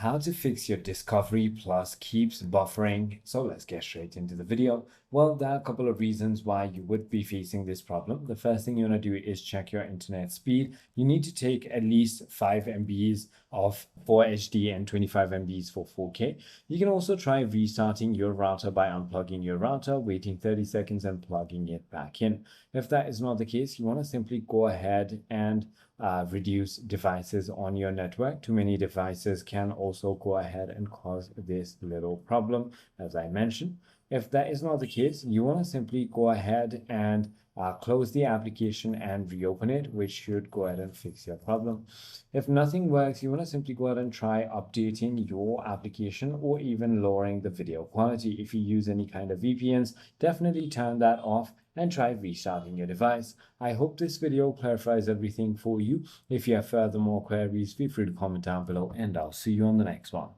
How to fix your Discovery Plus keeps buffering. So let's get straight into the video. Well, there are a couple of reasons why you would be facing this problem. The first thing you want to do is check your internet speed. You need to take at least 5 MBs of 4 HD and 25 MBs for 4K. You can also try restarting your router by unplugging your router, waiting 30 seconds and plugging it back in. If that is not the case, you want to simply go ahead and reduce devices on your network. Too many devices can also go ahead and cause this little problem, as I mentioned. If that is not the case, you want to simply go ahead and close the application and reopen it, which should go ahead and fix your problem. If nothing works, you want to simply go ahead and try updating your application or even lowering the video quality. If you use any kind of VPNs, definitely turn that off and try restarting your device. I hope this video clarifies everything for you. If you have further more queries, feel free to comment down below and I'll see you on the next one.